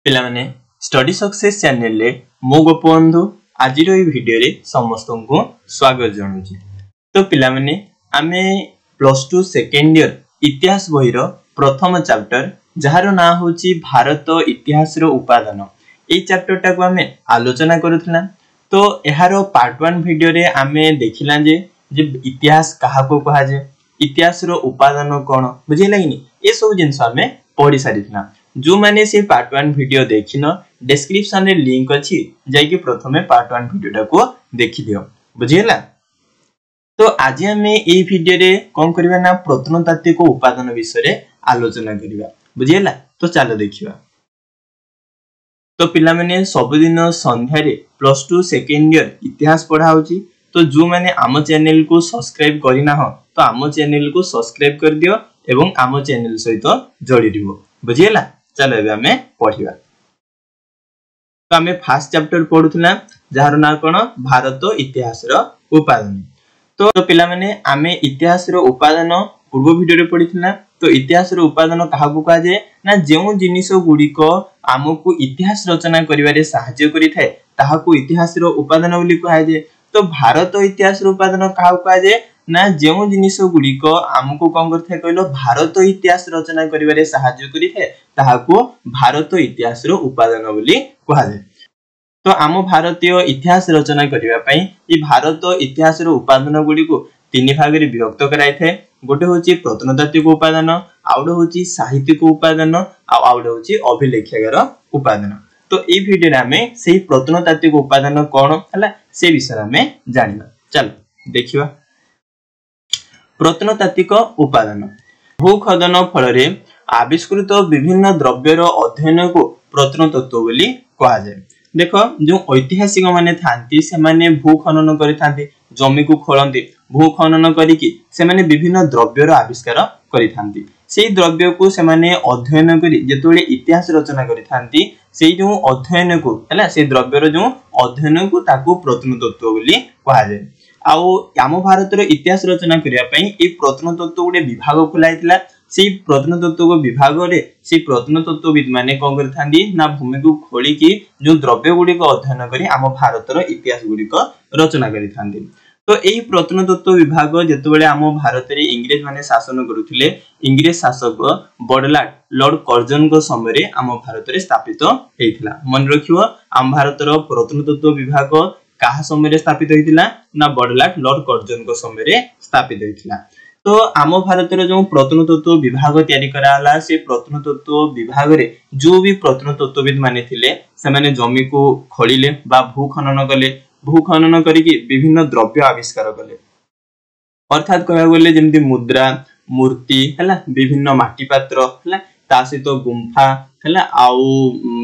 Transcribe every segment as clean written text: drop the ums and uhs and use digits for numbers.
पिलाने study success channel रे मो गोपबंधु आज भिडियो रे समस्त को स्वागत जनाऊँ। तो पिलाने आमे +2 सेकेंड ईयर इतिहास बही प्रथम चैप्टर जार ना होची भारत इतिहास रो उपादान ए चैप्टर टाको आमे आलोचना करूथला। तो एहारो पार्ट 1 वीडियो रे आमे देखिला जे इतिहास काहाको कहा जे इतिहास रो उपादान कोन बुझिला कि नि ए सब जिंस आमे पढ़ी सारिथला। जो माने से पार्ट 1 वीडियो देखिन डिस्क्रिप्शन रे लिंक अछि जाय कि प्रथमे पार्ट 1 वीडियो टाको देखि दियो बुझिला। तो आज हमें ए वीडियो रे कोन करबा ना प्रत्नतात्विक उपादान विषय रे आलोचना करबा बुझिला। तो चलो देखिबा। तो पिला माने सब दिन संध्या रे +2 सेकेंड ईयर इतिहास पढ़ा होची। तो जो माने आम चैनल को सब्सक्राइब करिना हो तो आम चैनल को सब्सक्राइब कर दियो एवं आम चैनल सहित जोड़ी दिबो बुझिला। चलो एबे हमें पढ़िबा। तो हमें फर्स्ट चैप्टर पढुथला जार ना कोन भारत इतिहास रो उपादान। तो पिला माने आमे इतिहास रो उपादान पूर्व वीडियो रे पढिथला। तो इतिहास रो उपादान काहाकू कहा जे ना जेउ जिनिस गुडीको आमको इतिहास रचना करिवारे सहाय्य करि थाए ताहाकू इतिहास रो उपादान बोली कहा जे। तो भारत इतिहास रो उपादान काहाकू कहा जे ना जेउ जिनिस गुडीको आमको कोन करथे कहलो भारत इतिहास रचना करिवारे सहाय्य करि थाए ताहाकू भारत इतिहास रो उपादान बोली कहा जे। तो आम भारतीय इतिहास रचना करिवा पई ई भारत इतिहास रो उपादान गुडी को तीन भाग रे विभक्त कराय थाए। गोटे होची प्रत्नतात्विक उपादान, आउडे होची साहित्यिक उपादान, आउडे होची अभिलेखागार उपादान। तो ए वीडियो रे हमें सेही प्रत्नतात्विक उपादान कोन हला से विषय हमें जानिबा। चलो देखिबा। प्रत्नतात्विक उपादान भूखदन फल रे आविष्कृत विभिन्न द्रव्यर अध्ययन को प्रत्नतत्व बोली कहा जाय। देखो जो ऐतिहासिक माने थांती से माने भूखनन करि थांती, जमी को खोलंती, भूखनन करिकि से माने विभिन्न द्रव्यर आविष्कार करि थांती। सेही द्रव्य को से माने अध्ययन करि जेतोले इतिहास रचना करि थांती सेही जो अध्ययन को हला से द्रव्यर जो अध्ययन को ताको प्रत्नतत्व बोली कहा जाय। आउ आम भारत रो इतिहास रचना करिया पई ए प्रत्नतत्व गुडे विभाग खुलाइतिला। से प्रत्नतत्व विभाग रे से प्रत्नतत्वविद माने कोन करथांदी ना भूमि को खोली की जो द्रव्य गुडी को अध्ययन करी आम भारत रो इतिहास गुडी को रचना करिथांदी। तो एही प्रत्नतत्व विभाग जेतेबेले आम भारत रे इंग्रेज माने शासन करूथिले, इंग्रेज शासक बडलाट लॉर्ड कर्जन को समय रे आम भारत रे स्थापित हेइथिला। मन रखियो आम भारत रो प्रत्नतत्व विभाग काहा समय रे स्थापित होइतिला ना बडलाट लॉर्ड कर्जन को समय रे स्थापित होइतिला। तो आम भारत रे जो प्रत्नतत्व विभाग तयारी कराला से प्रत्नतत्व विभाग रे जो भी प्रत्नतत्वविद माने थिले से माने जमी को खोलिले बा भूखनन कले, भूखनन करिकि विभिन्न द्रव्य आविष्कार कले। अर्थात कहया गले जेमति मुद्रा, मूर्ति हला, विभिन्न माटी पात्र हला, ता सहित गुंफा हला, आउ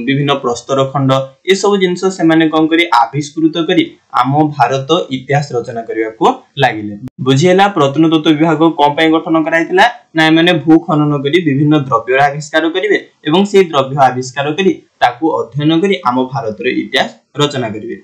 विभिन्न प्रस्तर खंड ए सब जिंस से माने कोन करी आविष्कृत करी आम भारत इतिहास रचना करिया को लागिले। बुझियला प्रत्नतत्व विभाग कोन पय गठन कराइतिला ना माने भूखनन करी विभिन्न द्रव्य आविष्कार करिवे एवं से द्रव्य आविष्कार करी ताकू अध्ययन करी आम भारत रो इतिहास रचना करिवे।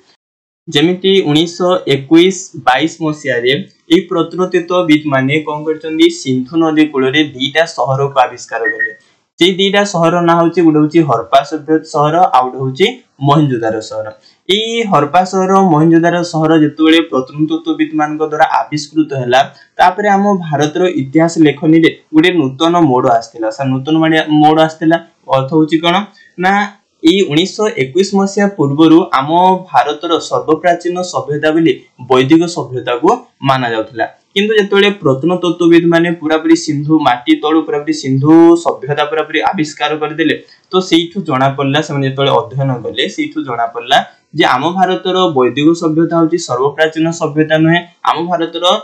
जेमिति 1921-22 मसिया रे ए प्रत्नतत्वविद माने कोन करचंदी सिंधु नदी कूल रे दीटा शहर को आविष्कार करले। जे दीटा शहर ना होची गुडे होची हरप्पा सभ्यता शहर आउड होची मोहनजोदारो शहर। ए हरप्पा शहर मोहनजोदारो शहर जेतेबेले प्रत्नतत्वविद मान को द्वारा आविष्कृत हैला तापरे हम भारत रो इतिहास लेखनी रे गुडे नूतन मोड आस्थिला। सा नूतन मोड आस्थिला अर्थ होची कोन ना ए 1921 मसिया पूर्वरु आम भारत रो सर्वप्राचीन सभ्यता बोली वैदिक सभ्यता को माना जाउथला। किंतु जेतेबेले प्रत्नतत्वविद माने पूरापूरी सिंधु माटी तळु पूरापूरी सिंधु सभ्यता पूरापूरी आविष्कार कर देले तो सेइठु जणा पडला से माने जेतेबेले अध्ययन कले सेइठु जणा पडला जे आम भारत रो वैदिक सभ्यता होची सर्वप्राचीन सभ्यता नहे, आम भारत रो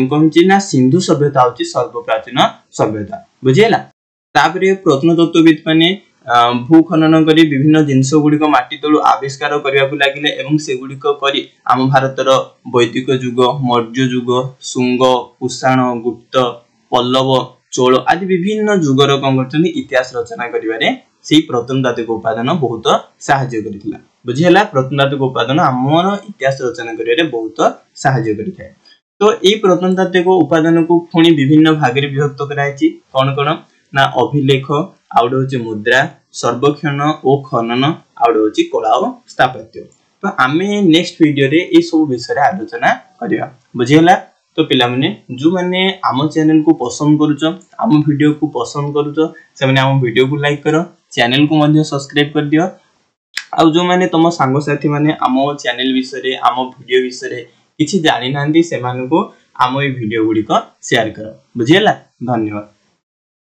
कोनची ना सिंधु सभ्यता होची सर्वप्राचीन सभ्यता बुझियला। तापरे प्रत्नतत्वविद माने भूखनन करी विभिन्न जिंस गुडी को माटी तळु आविष्कार करिया को लागिले एवं से गुडी को करी आम भारत रो वैदिक युग, मौर्य युग, शुंग, कुषाण, गुप्त, पल्लव, चोल आदि विभिन्न युगर कोन करचनी इतिहास रचना करिवारे सेही प्रत्नतात्विक उपादान बहुत सहाय्य करितला। बुझियला प्रत्नतात्विक उपादान हमर इतिहास रचना करिवारे बहुत सहाय्य करिथाय। तो ए प्रत्नतात्विक उपादान को पुणी विभिन्न भाग रे विभक्त करायछि कोन कोन ना अभिलेख आउट होची मुद्रा सर्वेक्षण और खनन आउट होची कला और स्थापत्य। तो आमे नेक्स्ट वीडियो रे ए सब विषय रे आलोचना करिया बुझियला। तो पिला माने जो माने आम चैनल को पसंद करूछ आम वीडियो को पसंद करूछ से माने आम वीडियो को लाइक करो चैनल को मध्ये सब्सक्राइब कर दियो आ जो माने तम सांग साथी माने आम चैनल विषय रे आम वीडियो विषय रे किछि जानि नांदी से माने को आम ए वीडियो गुडी को शेयर करो बुझियला। धन्यवाद।